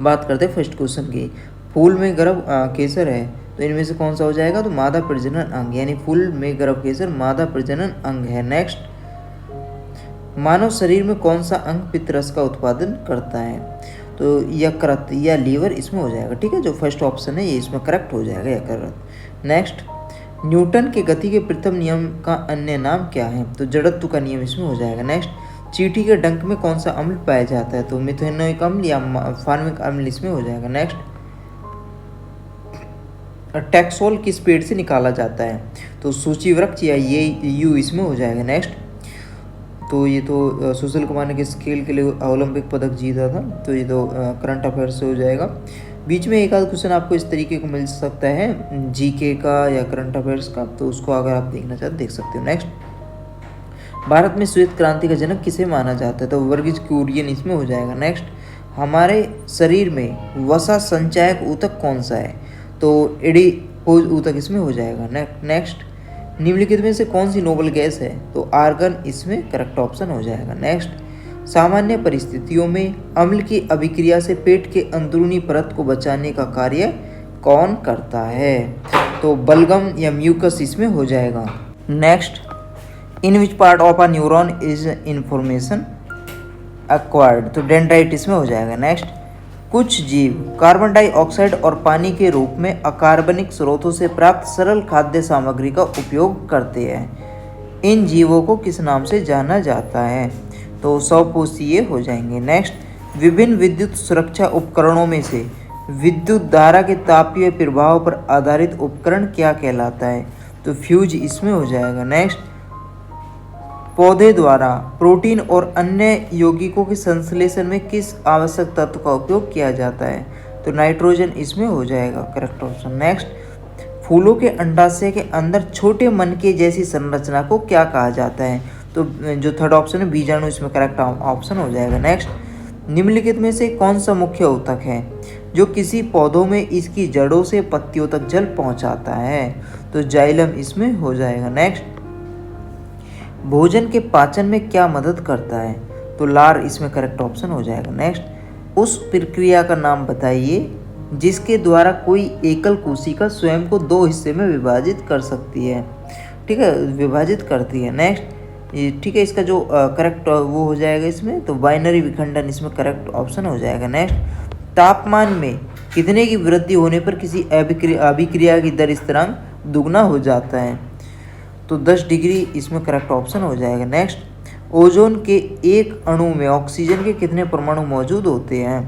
बात करते हैं फर्स्ट क्वेश्चन की। फूल में गर्भ केसर है तो इनमें से कौन सा हो जाएगा, तो मादा प्रजनन अंग, यानी फूल में गर्भ केसर मादा प्रजनन अंग है। नेक्स्ट, मानव शरीर में कौन सा अंग पित्तरस का उत्पादन करता है, तो यकृत या लीवर इसमें हो जाएगा। ठीक है, जो फर्स्ट ऑप्शन है ये इसमें करेक्ट हो जाएगा, यकृत। नेक्स्ट, न्यूटन के गति के प्रथम नियम का अन्य नाम क्या है, तो जड़त्व का नियम इसमें हो जाएगा। नेक्स्ट, चींटी के डंक में कौन सा अम्ल पाया जाता है, तो मिथेनोइक अम्ल या फार्मिक अम्ल इसमें हो जाएगा। नेक्स्ट, टैक्सोल किस पेड़ से निकाला जाता है, तो सूची वृक्ष या ये यू इसमें हो जाएगा। नेक्स्ट, तो ये तो सुशील कुमार ने किस खेल के लिए ओलंपिक पदक जीता था, तो ये तो करंट अफेयर्स से हो जाएगा। बीच में एक आध क्वेश्चन आपको इस तरीके को मिल सकता है जीके का या करंट अफेयर्स का, तो उसको अगर आप देखना चाहते देख सकते हो। नेक्स्ट, भारत में श्वेत क्रांति का जनक किसे माना जाता है, तो वर्गीज कुरियन इसमें हो जाएगा। नेक्स्ट, हमारे शरीर में वसा संचायक ऊतक कौन सा है, तो एडिपोज ऊतक इसमें हो जाएगा। नेक्स्ट, निम्नलिखित में से कौन सी नोबल गैस है, तो आर्गन इसमें करेक्ट ऑप्शन हो जाएगा। नेक्स्ट, सामान्य परिस्थितियों में अम्ल की अभिक्रिया से पेट के अंदरूनी परत को बचाने का कार्य कौन करता है, तो बलगम या म्यूकस इसमें हो जाएगा। Next, in which part of a neuron is information acquired, तो डेंड्राइट इसमें हो जाएगा। नेक्स्ट, कुछ जीव कार्बन डाइऑक्साइड और पानी के रूप में अकार्बनिक स्रोतों से प्राप्त सरल खाद्य सामग्री का उपयोग करते हैं। इन जीवों को किस नाम से जाना जाता है, तो सौपोषीय हो जाएंगे। नेक्स्ट, विभिन्न विद्युत सुरक्षा उपकरणों में से विद्युत धारा के तापीय प्रभाव पर आधारित उपकरण क्या कहलाता है, तो फ्यूज इसमें हो जाएगा। नेक्स्ट, पौधे द्वारा प्रोटीन और अन्य यौगिकों के संश्लेषण में किस आवश्यक तत्व का उपयोग किया जाता है, तो नाइट्रोजन इसमें हो जाएगा करेक्ट ऑप्शन। नेक्स्ट, फूलों के अंडाशय के अंदर छोटे मनके जैसी संरचना को क्या कहा जाता है, तो जो थर्ड ऑप्शन है बीजाणु इसमें करेक्ट ऑप्शन हो जाएगा। नेक्स्ट, निम्नलिखित में से कौन सा मुख्य ऊतक है जो किसी पौधों में इसकी जड़ों से पत्तियों तक जल पहुंचाता है, तो जाइलम इसमें हो जाएगा। नेक्स्ट, भोजन के पाचन में क्या मदद करता है, तो लार इसमें करेक्ट ऑप्शन हो जाएगा। नेक्स्ट, उस प्रक्रिया का नाम बताइए जिसके द्वारा कोई एकल कोशिका स्वयं को दो हिस्से में विभाजित कर सकती है। ठीक है, विभाजित करती है। नेक्स्ट, ठीक है, इसका जो करेक्ट वो हो जाएगा इसमें, तो बाइनरी विखंडन इसमें करेक्ट ऑप्शन हो जाएगा। नेक्स्ट, तापमान में कितने की वृद्धि होने पर किसी अभिक्रिया की दर स्थिरांक दुगना हो जाता है, तो 10 डिग्री इसमें करेक्ट ऑप्शन हो जाएगा। नेक्स्ट, ओजोन के एक अणु में ऑक्सीजन के कितने परमाणु मौजूद होते हैं,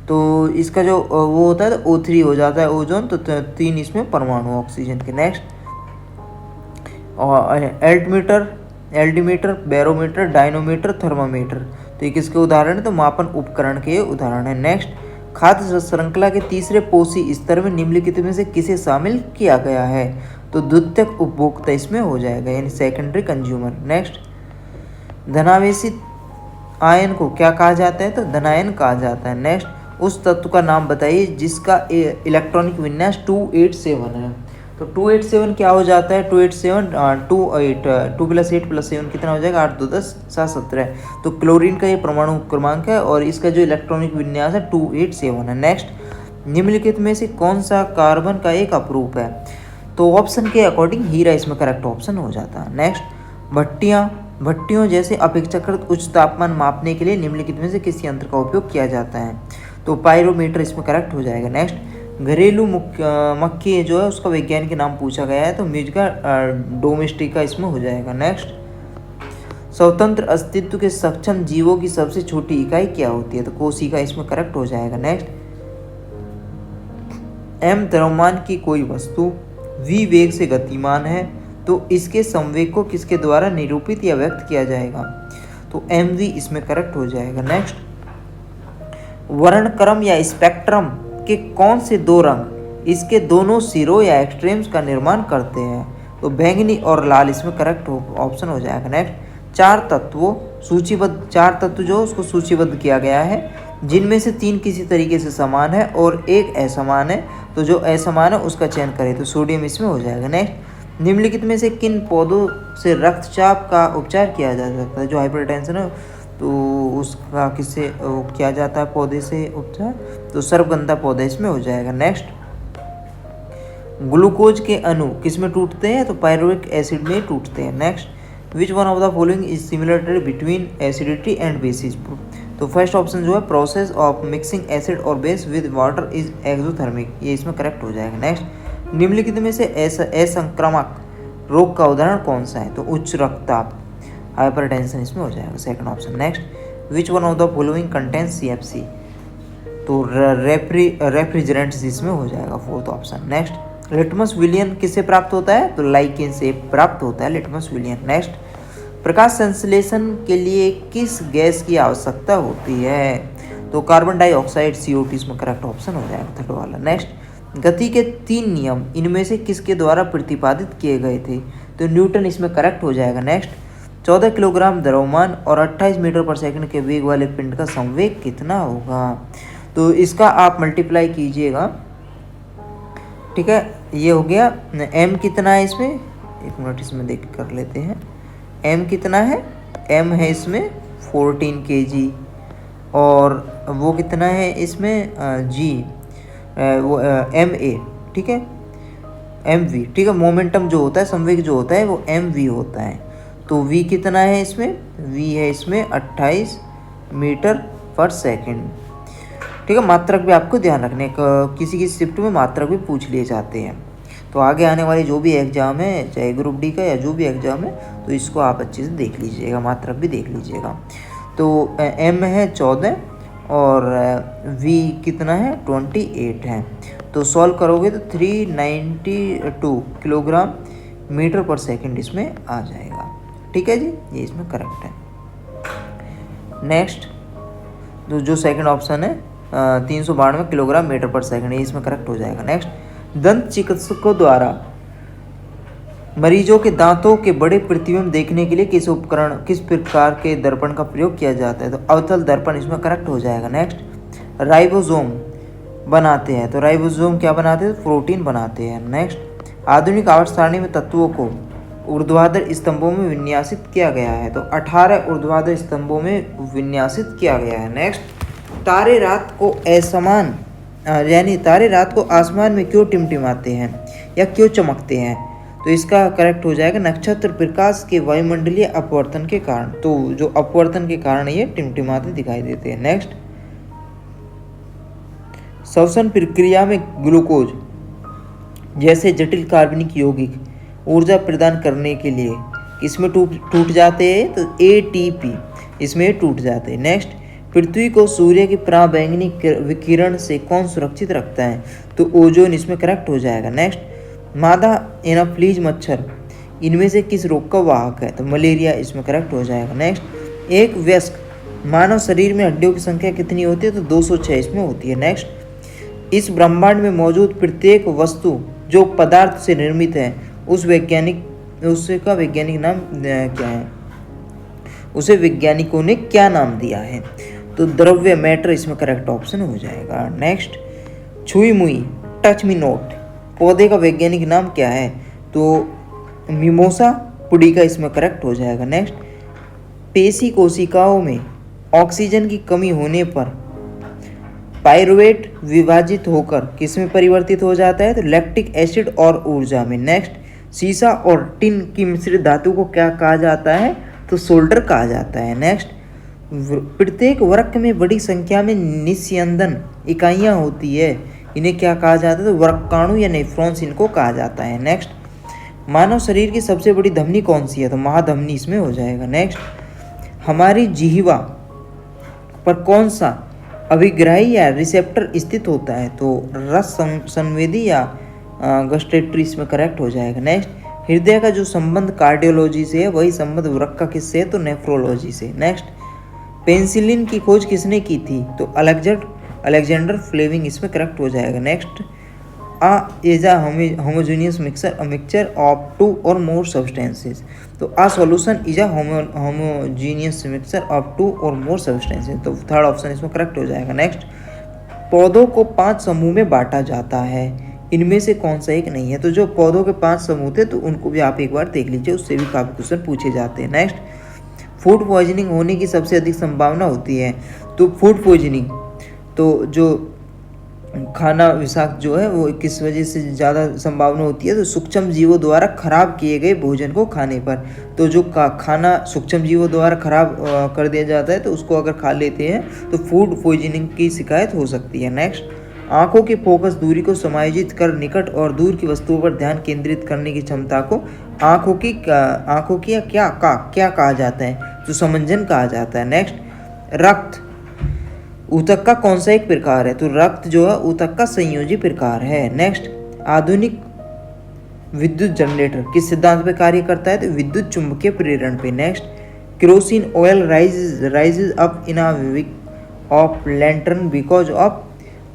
तो इसका जो वो होता है तो O3 हो जाता है ओजोन, तो 3 इसमें परमाणु ऑक्सीजन के। नेक्स्ट, और एल्टीमीटर, बैरोमीटर, डायनोमीटर, थर्मामीटर, तो ये किसके उदाहरण है, तो मापन उपकरण के उदाहरण है। नेक्स्ट, खाद्य श्रृंखला के तीसरे पोषी स्तर में निम्नलिखित में से किसे शामिल किया गया है, तो द्वितीयक उपभोक्ता इसमें हो जाएगा, यानी सेकेंडरी कंज्यूमर। नेक्स्ट, धनावेशित आयन को क्या कहा जाता है, तो धनायन कहा जाता है। नेक्स्ट, उस तत्व का नाम बताइए जिसका इलेक्ट्रॉनिक विन्यास 287 है, तो 287 क्या हो जाता है, 287 2 + 8 + 7 कितना हो जाएगा, 8 2 10 7 17, तो क्लोरीन का ये परमाणु क्रमांक है और इसका जो इलेक्ट्रॉनिक विन्यास है 287 है। नेक्स्ट, निम्नलिखित में से कौन सा कार्बन का एक अपरूप है, तो ऑप्शन के अकॉर्डिंग हीरा इसमें करेक्ट ऑप्शन हो जाता है। नेक्स्ट, भट्टियों जैसे अपेक्षाकृत उच्च तापमान मापने के लिए निम्नलिखित में से किस यंत्र का उपयोग किया जाता है, तो पायरोमीटर इसमें करेक्ट हो जाएगा। नेक्स्ट, घरेलू मक्खी जो है उसका वैज्ञानिक नाम पूछा गया है, तो म्यूजिका डोमेस्टिका इसमें हो जाएगा। नेक्स्ट, स्वतंत्र अस्तित्व के सक्षम जीवों की सबसे छोटी इकाई क्या होती है, तो कोशिका इसमें करेक्ट हो जाएगा। नेक्स्ट, m द्रव्यमान की कोई वस्तु v वेग से गतिमान है तो इसके संवेग को किसके द्वारा निरूपित या व्यक्त किया जाएगा, तो mv इसमें करेक्ट हो जाएगा। नेक्स्ट, वर्णक्रम या स्पेक्ट्रम के कौन से दो रंग इसके दोनों सिरों या एक्सट्रीम्स का निर्माण करते हैं, तो बैंगनी और लाल इसमें करेक्ट ऑप्शन हो जाएगा। नेक्स्ट, चार तत्व जो उसको सूचीबद्ध किया गया है जिनमें से 3 किसी तरीके से समान है और एक असमान है, तो जो असमान है उसका चयन करें, तो सोडियम इसमें हो जाएगा। नेक्स्ट, निम्नलिखित में से किन पौधों से रक्तचाप का उपचार किया जा सकता है, जो हाइपरटेंशन है, तो उसका किससे किया जाता है पौधे से उपचार, तो सर्पगंधा पौधा इसमें हो जाएगा। नेक्स्ट, ग्लूकोज के अणु किस में टूटते हैं, तो पायरुवेट एसिड में टूटते हैं। Next, which one of the following is similarity between acidity and bases, तो फर्स्ट ऑप्शन जो है प्रोसेस ऑफ मिक्सिंग एसिड और base with water is exothermic, ये इसमें करेक्ट हो जाएगा। नेक्स्ट, निम्नलिखित में से असंक्रामक रोग का उदाहरण कौन सा है, तो उच्च रक्तचाप हाइपरटेंशन इसमें हो जाएगा second option. Next, which one of the following contains CFC, तो रेफ्रिजरेंट्स इसमें हो जाएगा फोर्थ ऑप्शन। नेक्स्ट, लिटमस विलियन किससे प्राप्त होता है, तो लाइकेन से प्राप्त होता है लिटमस विलियन। नेक्स्ट, प्रकाश संश्लेषण के लिए किस गैस की आवश्यकता होती है, तो कार्बन डाइऑक्साइड CO2 इसमें करेक्ट ऑप्शन हो जाएगा थर्ड वाला। नेक्स्ट, गति के 3 नियम इनमें से किसके द्वारा प्रतिपादित किए गए थे, तो न्यूटन इसमें करेक्ट हो जाएगा। नेक्स्ट, 14 किलोग्राम द्रव्यमान और 28 मीटर पर सेकंड के वेग वाले पिंड का संवेग कितना होगा, तो इसका आप मल्टीप्लाई कीजिएगा, ठीक है। ये हो गया m कितना है इसमें, एक मिनट इसमें देख कर लेते हैं, m कितना है, m है इसमें 14 kg और वो कितना है इसमें g वो ma, ठीक है, mv, ठीक है। मोमेंटम जो होता है, संवेग जो होता है वो mv होता है, तो v कितना है इसमें, v है इसमें 28 मीटर पर सेकंड, ठीक है। मात्रक भी आपको ध्यान रखने का, किसी की शिफ्ट में मात्रक भी पूछ लिए जाते हैं, तो आगे आने वाली जो भी एग्जाम है, चाहे ग्रुप डी का या जो भी एग्जाम है, तो इसको आप अच्छे से देख लीजिएगा, मात्रक भी देख लीजिएगा। तो m है 14 और v कितना है 28 है, तो सॉल्व करोगे तो 392 किलोग्राम मीटर पर सेकंड इसमें आ जाएगा, ठीक है जी, ये इसमें करेक्ट है। नेक्स्ट, तो जो सेकंड ऑप्शन है 392 किलोग्राम मीटर पर सेकंड, ये इसमें करेक्ट हो जाएगा। नेक्स्ट, दंत चिकित्सकों द्वारा मरीजों के दांतों के बड़े प्रतिबिंब देखने के लिए किस प्रकार के दर्पण का प्रयोग किया जाता है, तो अवतल दर्पण इसमें करेक्ट हो जाएगा। नेक्स्ट, राइबोसोम बनाते हैं, तो राइबोसोम क्या बनाते हैं, प्रोटीन बनाते हैं। नेक्स्ट, आधुनिक आवर्त सारणी में तत्वों को ऊर्ध्वाधर स्तंभों में विन्यासित किया गया है, तो 18 ऊर्ध्वाधर स्तंभों में विन्यासित किया गया है। नेक्स्ट, तारे रात को असमान यानी तारे रात को आसमान में क्यों टिमटिमाते हैं या क्यों चमकते हैं, तो इसका करेक्ट हो जाएगा नक्षत्र प्रकाश के वायुमंडलीय अपवर्तन के कारण, तो जो अपवर्तन के कारण ये टिमटिमाते दिखाई देते हैं। नेक्स्ट, श्वसन प्रक्रिया में ग्लूकोज जैसे जटिल कार्बनिक यौगिक ऊर्जा प्रदान करने के लिए इसमें टूट जाते हैं, तो ATP इसमें टूट जाते हैं। नेक्स्ट, पृथ्वी को सूर्य की पराबैंगनी विकिरण से कौन सुरक्षित रखता है, तो ओजोन इसमें करेक्ट हो जाएगा। नेक्स्ट, मादा एनाफ्लीज मच्छर इनमें से किस रोग का वाहक है, तो मलेरिया इसमें करेक्ट हो जाएगा। नेक्स्ट, एक वयस्क मानव शरीर में हड्डियों की संख्या कितनी होती है, तो 206 इसमें होती है। नेक्स्ट, इस ब्रह्मांड में मौजूद प्रत्येक वस्तु जो पदार्थ से निर्मित है उसका वैज्ञानिक नाम क्या है, उसे वैज्ञानिकों ने क्या नाम दिया है, तो द्रव्य मैटर इसमें करेक्ट ऑप्शन हो जाएगा। नेक्स्ट, छुई मुई टच मी नोट पौधे का वैज्ञानिक नाम क्या है, तो मिमोसा पुडिका इसमें करेक्ट हो जाएगा। नेक्स्ट, पेशी कोशिकाओं में ऑक्सीजन की कमी होने पर पायरुवेट विभाजित होकर किसमें परिवर्तित हो जाता है, तो लैक्टिक एसिड और ऊर्जा में। नेक्स्ट, सीसा और टिन की मिश्रित धातु को क्या कहा जाता है, तो सोल्डर कहा जाता है। नेक्स्ट, प्रत्येक वृक्क में बड़ी संख्या में निस्यंदन इकाइयां होती है, इन्हें क्या कहा जाता है, तो वृक्काणु या नेफ्रॉन्स इनको कहा जाता है। नेक्स्ट, मानव शरीर की सबसे बड़ी धमनी कौन सी है, तो महाधमनी इसमें हो जाएगा। नेक्स्ट, हमारी जिह्वा पर कौन सा अभिग्राही या रिसेप्टर स्थित होता है, तो रस संवेदी या गस्टेटरी इसमें करेक्ट हो जाएगा। नेक्स्ट, हृदय का जो संबंध कार्डियोलॉजी से है वही संबंध वृक्क का किससे है, तो नेफ्रोलॉजी से। नेक्स्ट, पेनिसिलिन की खोज किसने की थी, तो अलेक्जेंडर फ्लेमिंग इसमें करेक्ट हो जाएगा। Next, is a homogeneous mixture of 2 or more substances, तो a solution is a homogeneous mixture of 2 or more substances, तो थर्ड ऑप्शन इसमें करेक्ट हो जाएगा। नेक्स्ट, पौधों को 5 समूह में बांटा जाता है, इनमें से कौन सा एक नहीं है, तो जो पौधों के 5 समूह थे तो उनको भी आप एक बार देख लीजिए, उससे भी काफ़ी क्वेश्चन पूछे जाते हैं। नेक्स्ट, फूड पॉइजनिंग होने की सबसे अधिक संभावना होती है। तो फूड पॉइजनिंग, तो जो खाना विषाक्त जो है वो किस वजह से ज़्यादा संभावना होती है, तो सूक्ष्म जीवों द्वारा खराब किए गए भोजन को खाने पर। तो जो खाना सूक्ष्म जीवों द्वारा खराब कर दिया जाता है तो उसको अगर खा लेते हैं तो फूड पॉइजनिंग की शिकायत हो सकती है। नेक्स्ट, आंखों की फोकस दूरी को समायोजित कर निकट और दूर की वस्तुओं पर ध्यान केंद्रित करने की क्षमता को आंखों की क्या कहा जाता है, तो समंजन कहा जाता है। नेक्स्ट, रक्त ऊतक का कौन सा एक प्रकार है, तो रक्त जो है ऊतक का संयोजी प्रकार है। नेक्स्ट, आधुनिक विद्युत जनरेटर किस सिद्धांत पे कार्य करता है, तो विद्युत चुंबकीय प्रेरण पे। Next, kerosene oil rises up in a week off lantern because of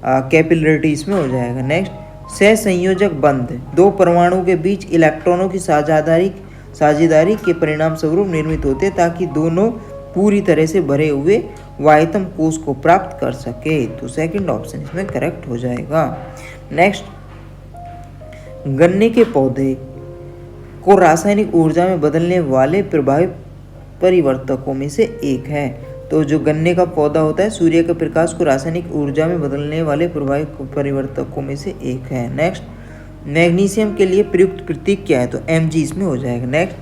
capillarity, इसमें हो जाएगा। नेक्स्ट, सहसंयोजक बंध दो परमाणु के बीच इलेक्ट्रॉनों की साझेदारी के परिणाम स्वरूप निर्मित होते हैं ताकि दोनों पूरी तरह से भरे हुए वायतम कोष को प्राप्त कर सके, तो सेकंड ऑप्शन इसमें करेक्ट हो जाएगा। नेक्स्ट, गन्ने के पौधे को रासायनिक ऊर्जा में बदलने वाले प्रभावी परिवर्तकों में से एक है। तो जो गन्ने का पौधा होता है सूर्य के प्रकाश को रासायनिक ऊर्जा में बदलने वाले प्रभावी परिवर्तकों में से एक है। नेक्स्ट, मैग्नीशियम के लिए प्रयुक्त प्रतीक क्या है, तो Mg इसमें हो जाएगा। नेक्स्ट,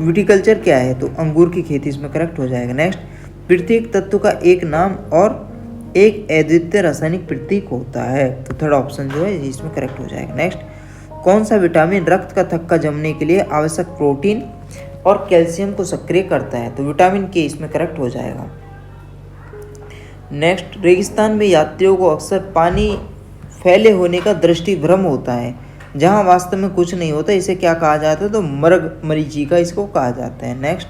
विटिकल्चर क्या है, तो अंगूर की खेती इसमें करेक्ट हो जाएगा। नेक्स्ट, प्रत्येक तत्व का एक नाम और एक अद्वितीय रासायनिक प्रतीक होता है, तो थर्ड ऑप्शन जो है इसमें करेक्ट हो जाएगा। नेक्स्ट, कौन सा विटामिन रक्त का थक्का जमने के लिए आवश्यक प्रोटीन और कैल्शियम को सक्रिय करता है, तो विटामिन के इसमें करेक्ट हो जाएगा। नेक्स्ट, रेगिस्तान में यात्रियों को अक्सर पानी फैले होने का दृष्टि भ्रम होता है जहां वास्तव में कुछ नहीं होता, इसे क्या कहा जाता है, तो मर्ग मरीचिका इसको कहा जाता है। नेक्स्ट,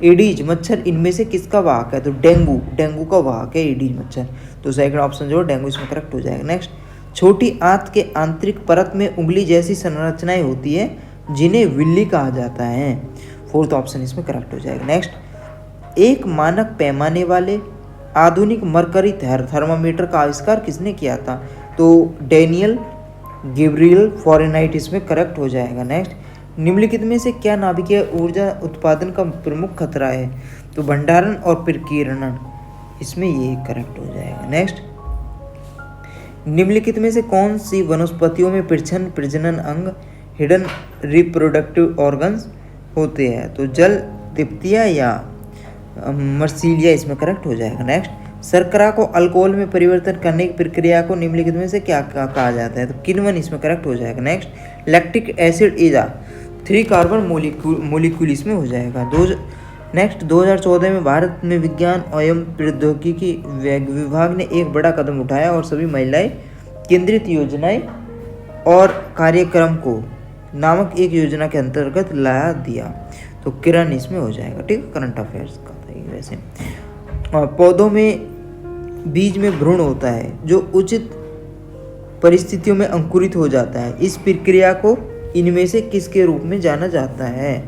एडीज मच्छर इनमें से किसका वाहक है, तो डेंगू का वाहक है एडीज मच्छर, तो सेकंड ऑप्शन जो है डेंगू इसमें करेक्ट हो जाएगा। नेक्स्ट, छोटी आंत के आंतरिक परत में उंगली जैसी संरचनाएं होती है जिन्हें विल्ली कहा जाता है, फोर्थ ऑप्शन इसमें करेक्ट हो जाएगा। नेक्स्ट, एक मानक पैमाने वाले आधुनिक मरकरी थर्मामीटर का आविष्कार किसने किया था, तो डेनियल गैब्रियल फॉरेनहाइट इसमें करेक्ट हो जाएगा। नेक्स्ट, निम्नलिखित में से क्या नाभिकीय ऊर्जा उत्पादन का प्रमुख खतरा है, तो भंडारण और प्रकीर्णन, इसमें ये करेक्ट हो जाएगा। नेक्स्ट, निम्नलिखित में से कौन सी वनस्पतियों में प्रजनन अंग हिडन रिप्रोडक्टिव ऑर्गन्स होते हैं, तो जल तिप्तिया या मर्सीलिया इसमें करेक्ट हो जाएगा। नेक्स्ट, शर्करा को अल्कोहल में परिवर्तन करने की प्रक्रिया को निम्नलिखित में से क्या कहा जाता है, तो किण्वन इसमें करेक्ट हो जाएगा। Next, lactic acid is a 3 carbon molecule इसमें हो जाएगा। नेक्स्ट, 2014 में भारत में विज्ञान एवं प्रौद्योगिकी विभाग ने एक बड़ा कदम उठाया और सभी महिलाएं केंद्रित योजनाएं और कार्यक्रम को नामक एक योजना के अंतर्गत लाया दिया, तो किरण इसमें हो जाएगा। ठीक है, करंट अफेयर्स का था ये वैसे। और पौधों में बीज में भ्रूण होता है जो उचित परिस्थितियों में अंकुरित हो जाता है, इस प्रक्रिया को इनमें से किसके रूप में जाना जाता है,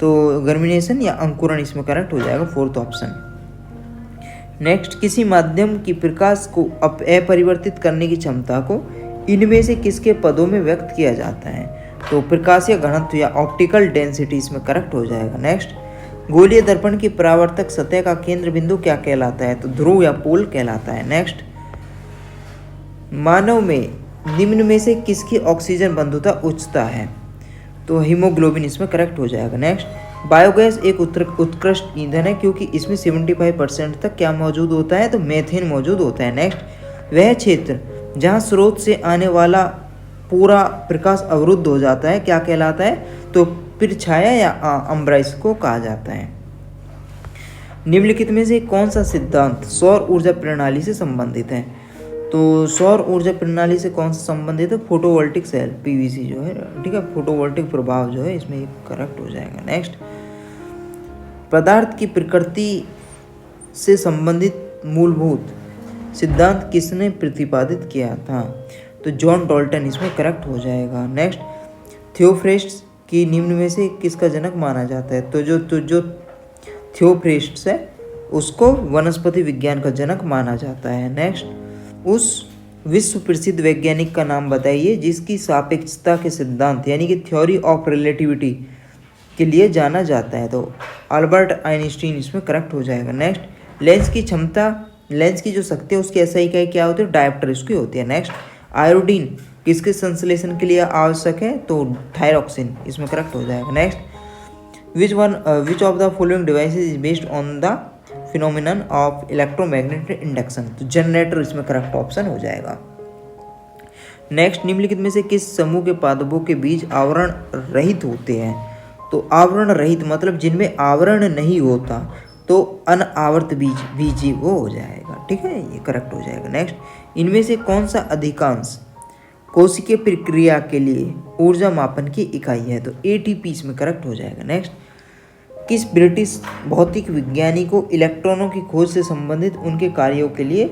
तो गर्मिनेशन या अंकुरण इसमें करेक्ट हो जाएगा, फोर्थ ऑप्शन। नेक्स्ट, किसी माध्यम की प्रकाश को अपरिवर्तित करने की क्षमता को इनमें से किसके पदों में व्यक्त किया जाता है, तो प्रकाशीय घनत्व या ऑप्टिकल डेंसिटी इसमें करेक्ट हो जाएगा। नेक्स्ट, गोलीय दर्पण की परावर्तक सतह का केंद्र बिंदु क्या कहलाता है, तो ध्रुव या पोल कहलाता है। नेक्स्ट, मानव में निम्न में से किसकी ऑक्सीजन बंधुता उच्चता है, तो हीमोग्लोबिन इसमें करेक्ट हो जाएगा। नेक्स्ट, बायोगैस एक उत्कृष्ट ईंधन है क्योंकि इसमें 75% तक क्या मौजूद होता है, तो मेथेन मौजूद होता है। नेक्स्ट, वह क्षेत्र जहां स्रोत से आने वाला पूरा प्रकाश अवरुद्ध हो जाता है क्या कहलाता है, तो पिरछाया या अम्ब्रा इसको कहा जाता है। निम्नलिखित में से कौन सा सिद्धांत सौर ऊर्जा प्रणाली से संबंधित है, तो सौर ऊर्जा प्रणाली से कौन सा संबंधित है, फोटोवोल्टिक सेल पीवीसी जो है, ठीक है, फोटोवोल्टिक प्रभाव जो है इसमें करेक्ट हो जाएगा। नेक्स्ट, पदार्थ की प्रकृति से संबंधित मूलभूत सिद्धांत किसने प्रतिपादित किया था, तो जॉन डाल्टन इसमें करेक्ट हो जाएगा। नेक्स्ट, थियोफ्रेस्टस की निम्न में से किसका जनक माना जाता है, तो जो थियोफ्रेस्टस है उसको वनस्पति विज्ञान का जनक माना जाता है। नेक्स्ट, उस विश्व प्रसिद्ध वैज्ञानिक का नाम बताइए जिसकी सापेक्षता के सिद्धांत यानी कि थ्योरी ऑफ रिलेटिविटी के लिए जाना जाता है, तो अल्बर्ट आइंस्टीन इसमें करेक्ट हो जाएगा। नेक्स्ट, लेंस की जो शक्ति है उसकी एसआई इकाई क्या होती है, डायोप्टर इसकी होती है। नेक्स्ट, आयोडीन किसके संश्लेषण के लिए आवश्यक है, तो थायरॉक्सिन इसमें करेक्ट हो जाएगा। Next, which of the following devices is based on the phenomenon of electromagnetic induction, तो जनरेटर इसमें करेक्ट ऑप्शन हो जाएगा। नेक्स्ट, निम्नलिखित में से किस समूह के पादपों के बीज आवरण रहित होते हैं, तो आवरण रहित मतलब जिनमें आवरण नहीं होता, तो अनावर्त बीज वो हो जाएगा। ठीक है, ये करेक्ट हो जाएगा। नेक्स्ट, इनमें से कौन सा अधिकांश कोशिकीय प्रक्रिया के लिए ऊर्जा मापन की इकाई है, तो एटीपी इसमें करेक्ट हो जाएगा। नेक्स्ट, किस ब्रिटिश भौतिक विज्ञानी को इलेक्ट्रॉनों की खोज से संबंधित उनके कार्यों के लिए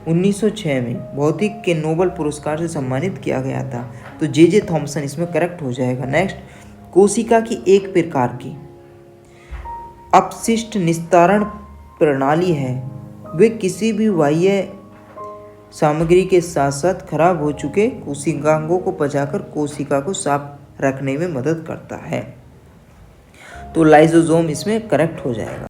1906 में भौतिक के नोबेल पुरस्कार से सम्मानित किया गया था, तो जे थॉमसन इसमें करेक्ट हो जाएगा। नेक्स्ट, कोशिका की एक प्रकार की अपशिष्ट निस्तारण प्रणाली है, वे किसी भी बाह्य सामग्री के साथ साथ खराब हो चुके कोशिकांगों को पचाकर कोशिका को साफ रखने में मदद करता है, तो लाइसोसोम इसमें करेक्ट हो जाएगा।